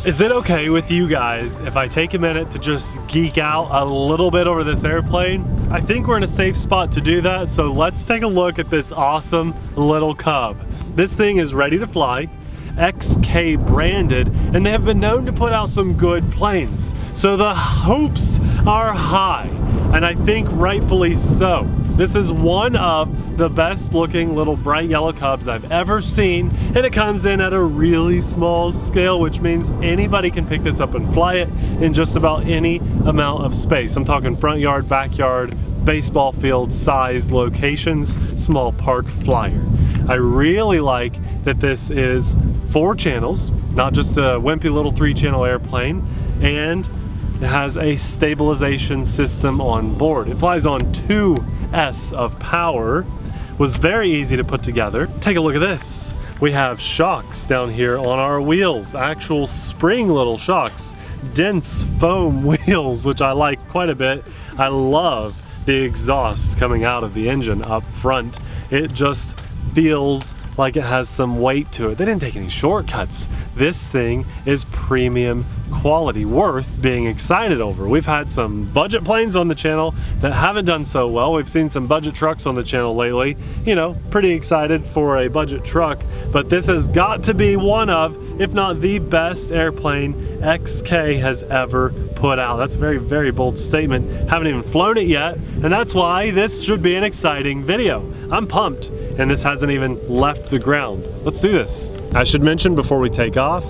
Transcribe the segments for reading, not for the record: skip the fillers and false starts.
Is it okay with you guys if I take a minute to just geek out a little bit over this airplane? I think we're in a safe spot to do that, so let's take a look at this awesome little Cub. This thing is ready to fly, XK branded, and they have been known to put out some good planes. So the hopes are high, and I think rightfully so. This is one of the best looking little bright yellow Cubs I've ever seen, and it comes in at a really small scale, which means anybody can pick this up and fly it in just about any amount of space. I'm talking front yard, backyard, baseball field size locations, small park flyer. I really like that this is 4 channels, not just a wimpy little 3-channel airplane, and it has a stabilization system on board. It flies on 2S of power. Was very easy to put together. Take a look at this. We have shocks down here on our wheels, actual spring little shocks, dense foam wheels, which I like quite a bit. I love the exhaust coming out of the engine up front. It just feels like it has some weight to it. They didn't take any shortcuts. This thing is premium quality, worth being excited over. We've had some budget planes on the channel that haven't done so well. We've seen some budget trucks on the channel lately. You know, pretty excited for a budget truck, but this has got to be one of, if not the best airplane XK has ever put out. That's a very, very bold statement. Haven't even flown it yet, and that's why this should be an exciting video. I'm pumped, and this hasn't even left the ground. Let's do this. I should mention before we take off,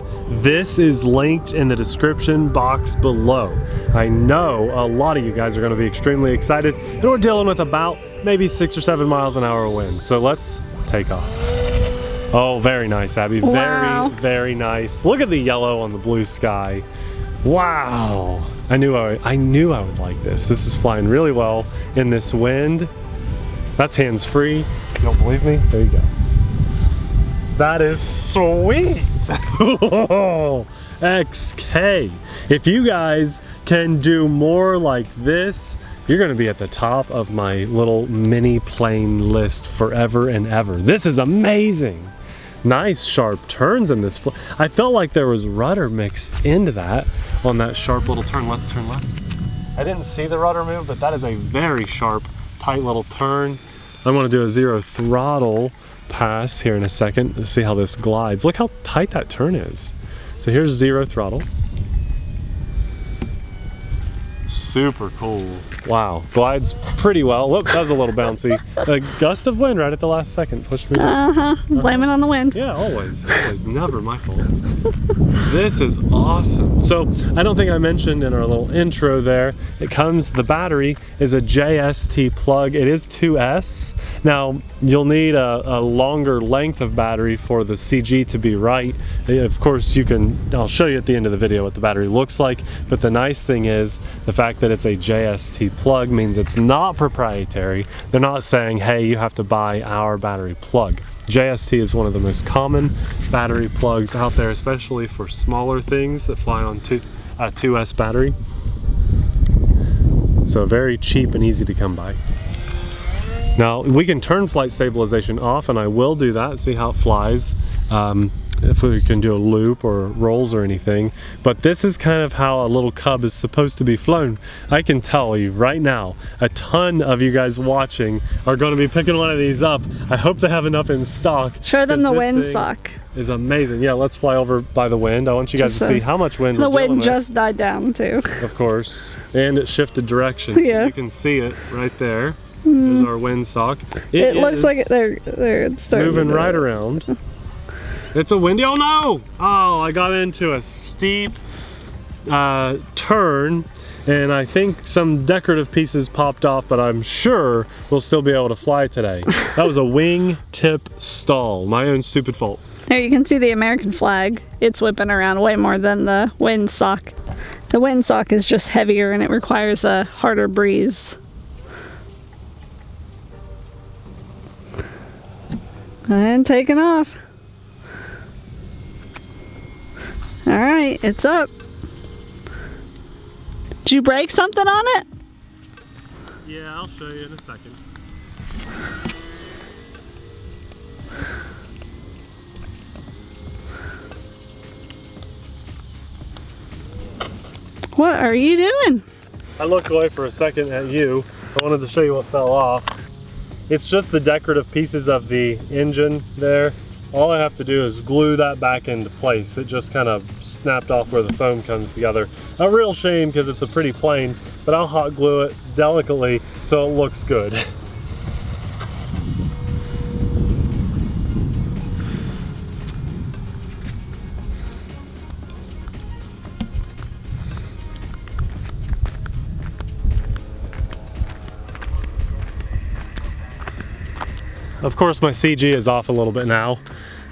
this is linked in the description box below. I know a lot of you guys are going to be extremely excited, and we're dealing with about maybe 6 or 7 miles an hour wind. So let's take off. Oh, very nice, Abby. Wow. Very, very nice. Look at the yellow on the blue sky. Wow. I knew I would like this. This is flying really well in this wind. That's hands-free. You don't believe me? There you go. That is sweet. XK. If you guys can do more like this, you're gonna be at the top of my little mini plane list forever and ever. This is amazing. Nice sharp turns in this. I felt like there was rudder mixed into that on that sharp little turn. Let's turn left. I didn't see the rudder move, but that is a very sharp, tight little turn. I'm gonna do a 0 throttle pass here in a second to see how this glides. Look how tight that turn is. So here's 0 throttle. Super cool. Wow, glides pretty well. Whoop, that was a little bouncy. A gust of wind right at the last second pushed me down. Blame it on the wind. Yeah, always, never my fault. This is awesome. So I don't think I mentioned in our little intro there, the battery is a JST plug. It is 2S. Now you'll need a longer length of battery for the CG to be right. Of course I'll show you at the end of the video what the battery looks like, but the nice thing is the fact that it's a JST plug means it's not proprietary. They're not saying, hey, you have to buy our battery plug. JST is one of the most common battery plugs out there, especially for smaller things that fly on 2S battery. So very cheap and easy to come by. Now we can turn flight stabilization off, and I will do that, see how it flies. If we can do a loop or rolls or anything. But this is kind of how a little Cub is supposed to be flown. I can tell you right now, a ton of you guys watching are going to be picking one of these up. I hope they have enough in stock. Show them the wind sock. Is amazing. Yeah, let's fly over by the wind. I want you guys to see how much wind the we're wind just died down too. Of course. And it shifted direction. Yeah. You can see it right there. There's our wind sock. It looks like they're starting moving right around. It's a windy, oh no! Oh, I got into a steep turn, and I think some decorative pieces popped off, but I'm sure we'll still be able to fly today. That was a wing tip stall, my own stupid fault. There you can see the American flag. It's whipping around way more than the wind sock. The wind sock is just heavier and it requires a harder breeze. And taking off. All right, it's up. Did you break something on it? Yeah, I'll show you in a second. What are you doing? I looked away for a second at you. I wanted to show you what fell off. It's just the decorative pieces of the engine there. All I have to do is glue that back into place. It just kind of snapped off where the foam comes together. A real shame because it's a pretty plane, but I'll hot glue it delicately so it looks good. Of course, my CG is off a little bit now,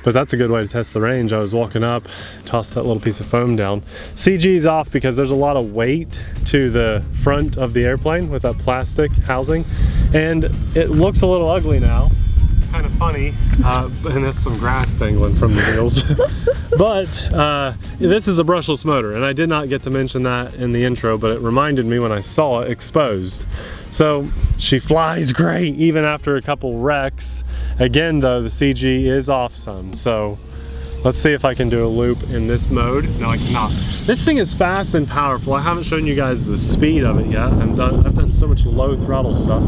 but that's a good way to test the range. I was walking up, tossed that little piece of foam down. CG is off because there's a lot of weight to the front of the airplane with that plastic housing, and it looks a little ugly now. Kind of funny, and that's some grass dangling from the wheels. But this is a brushless motor, and I did not get to mention that in the intro, but it reminded me when I saw it exposed. So she flies great even after a couple wrecks. Again though, the CG is off some, so let's see if I can do a loop in this mode. No, I cannot. This thing is fast and powerful. I haven't shown you guys the speed of it yet. I've done so much low throttle stuff.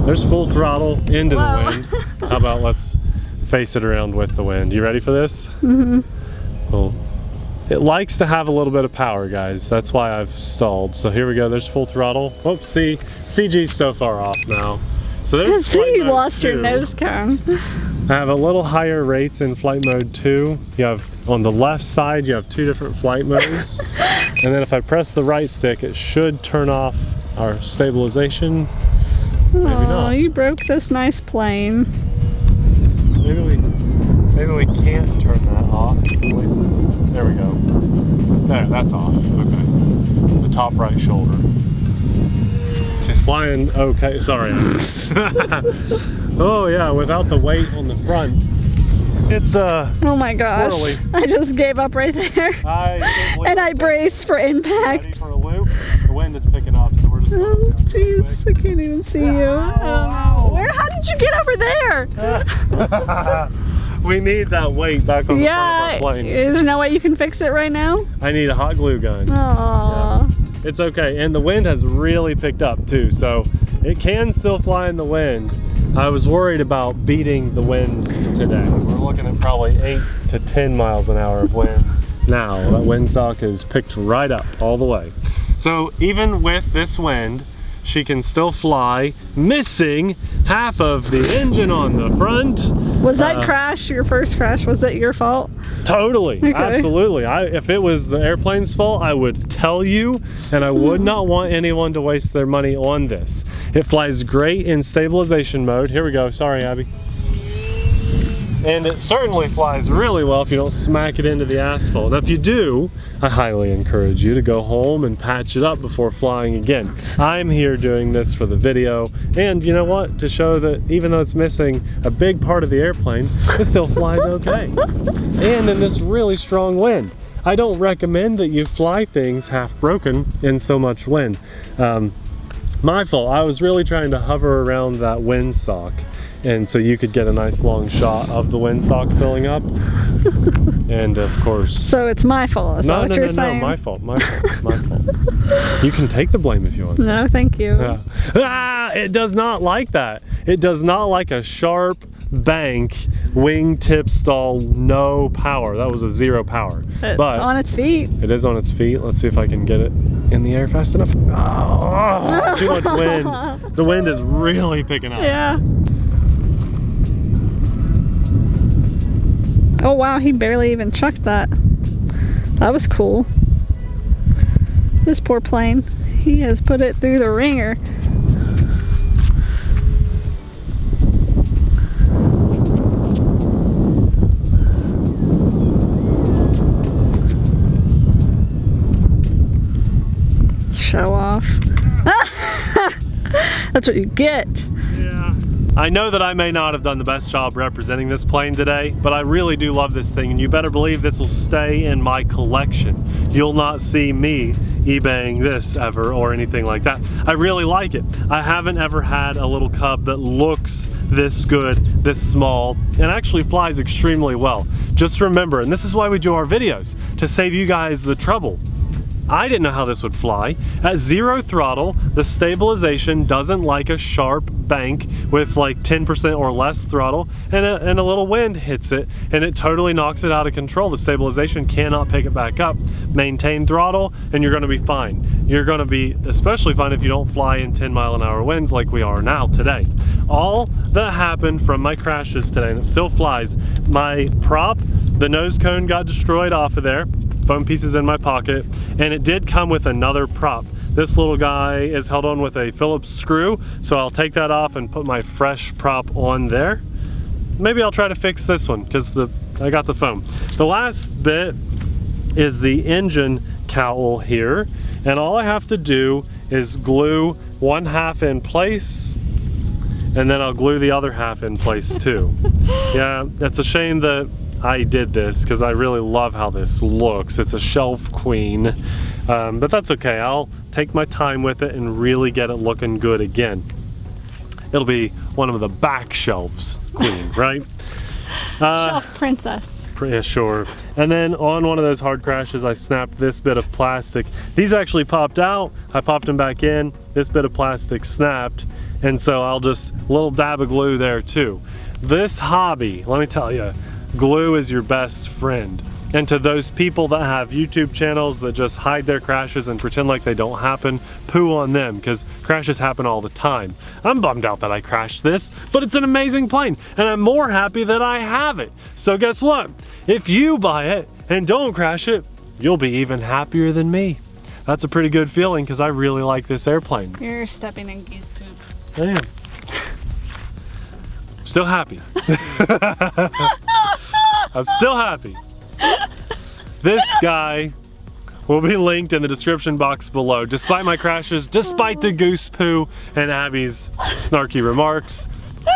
There's full throttle into the wind. How about let's face it around with the wind. You ready for this? Mm-hmm. Well, it likes to have a little bit of power, guys. That's why I've stalled. So here we go, there's full throttle. Oops, see, CG's so far off now. So there's flight you mode lost 2. your nose cone. I have a little higher rates in flight mode 2. You have, on the left side, you have 2 different flight modes. And then if I press the right stick, it should turn off our stabilization. Maybe not. You broke this nice plane. Maybe we can't turn that off. There we go. There, that's off. Okay. The top right shoulder. It's flying okay. Sorry. Oh yeah, without the weight on the front, it's oh my gosh. swirly. I just gave up right there. And I braced for impact. Ready for a loop? The wind is picking up, so we're just Oh jeez, I can't even see you. How did you get over there? We need that weight back on the front of our plane. Is there no way you can fix it right now? I need a hot glue gun. Aww. Yeah. It's okay, and the wind has really picked up too, so it can still fly in the wind. I was worried about beating the wind today. We're looking at probably 8 to 10 miles an hour of wind. Now, that windsock is picked right up all the way. So even with this wind, she can still fly, missing half of the engine on the front. Was that crash, your first crash, was that your fault? Totally, okay. Absolutely. If it was the airplane's fault, I would tell you, and I would not want anyone to waste their money on this. It flies great in stabilization mode. Here we go, sorry Abby. And it certainly flies really well if you don't smack it into the asphalt. Now if you do, I highly encourage you to go home and patch it up before flying again. I'm here doing this for the video, and you know what? To show that even though it's missing a big part of the airplane, it still flies okay. And in this really strong wind. I don't recommend that you fly things half broken in so much wind. My fault, I was really trying to hover around that windsock, and so you could get a nice long shot of the windsock filling up. And of course... So it's my fault, is that what you're saying? No, my fault. You can take the blame if you want. No, thank you. Yeah. Ah, it does not like that. It does not like a sharp bank wingtip stall, no power. That was a 0 power. It's but on its feet. It is on its feet. Let's see if I can get it in the air fast enough. Oh, too much wind. The wind is really picking up. Yeah. Oh wow, he barely even chucked that. That was cool. This poor plane, he has put it through the ringer. Show off. That's what you get. Yeah. I know that I may not have done the best job representing this plane today, but I really do love this thing, and you better believe this will stay in my collection. You'll not see me eBaying this ever or anything like that. I really like it. I haven't ever had a little cub that looks this good, this small, and actually flies extremely well. Just remember, and this is why we do our videos, to save you guys the trouble. I didn't know how this would fly. At 0 throttle, the stabilization doesn't like a sharp bank with like 10% or less throttle, and a little wind hits it and it totally knocks it out of control. The stabilization cannot pick it back up. Maintain throttle and you're gonna be fine. You're gonna be especially fine if you don't fly in 10-mile-an-hour winds like we are now today. All that happened from my crashes today, and it still flies, my prop, the nose cone got destroyed off of there, foam pieces in my pocket, and it did come with another prop. This little guy is held on with a Phillips screw, so I'll take that off and put my fresh prop on there. Maybe I'll try to fix this one because I got the foam. The last bit is the engine cowl here, and all I have to do is glue 1/2 in place, and then I'll glue the other half in place too. Yeah, it's a shame that I did this because I really love how this looks. It's a shelf queen, but that's okay. I'll take my time with it and really get it looking good again. It'll be one of the back shelves queen, right? Shelf princess. Yeah, sure. And then on one of those hard crashes, I snapped this bit of plastic. These actually popped out. I popped them back in. This bit of plastic snapped. And so I'll just, a little dab of glue there too. This hobby, let me tell you, glue is your best friend. And to those people that have YouTube channels that just hide their crashes and pretend like they don't happen, poo on them, because crashes happen all the time. I'm bummed out that I crashed this, but it's an amazing plane, and I'm more happy that I have it. So guess what? If you buy it and don't crash it, you'll be even happier than me. That's a pretty good feeling because I really like this airplane. You're stepping in geese poop. I am. Still happy. I'm still happy. This guy will be linked in the description box below. Despite my crashes, despite the goose poo and Abby's snarky remarks,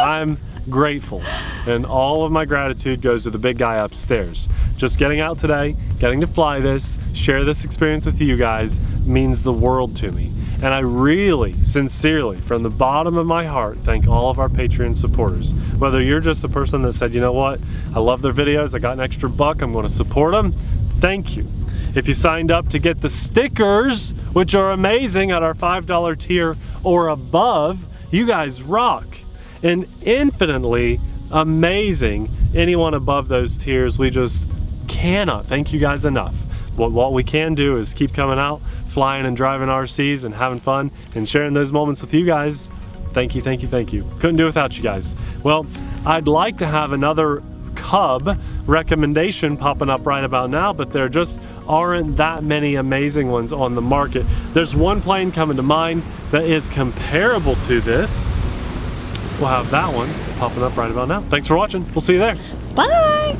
I'm grateful. And all of my gratitude goes to the big guy upstairs. Just getting out today, getting to fly this, share this experience with you guys means the world to me. And I really, sincerely, from the bottom of my heart, thank all of our Patreon supporters. Whether you're just the person that said, you know what, I love their videos, I got an extra buck, I'm gonna support them, thank you. If you signed up to get the stickers, which are amazing at our $5 tier or above, you guys rock. And infinitely amazing, anyone above those tiers, we just cannot thank you guys enough. What we can do is keep coming out, flying and driving RCs and having fun and sharing those moments with you guys. Thank you, thank you, thank you. Couldn't do it without you guys. Well, I'd like to have another Cub recommendation popping up right about now, but there just aren't that many amazing ones on the market. There's one plane coming to mind that is comparable to this. We'll have that one popping up right about now. Thanks for watching. We'll see you there. Bye.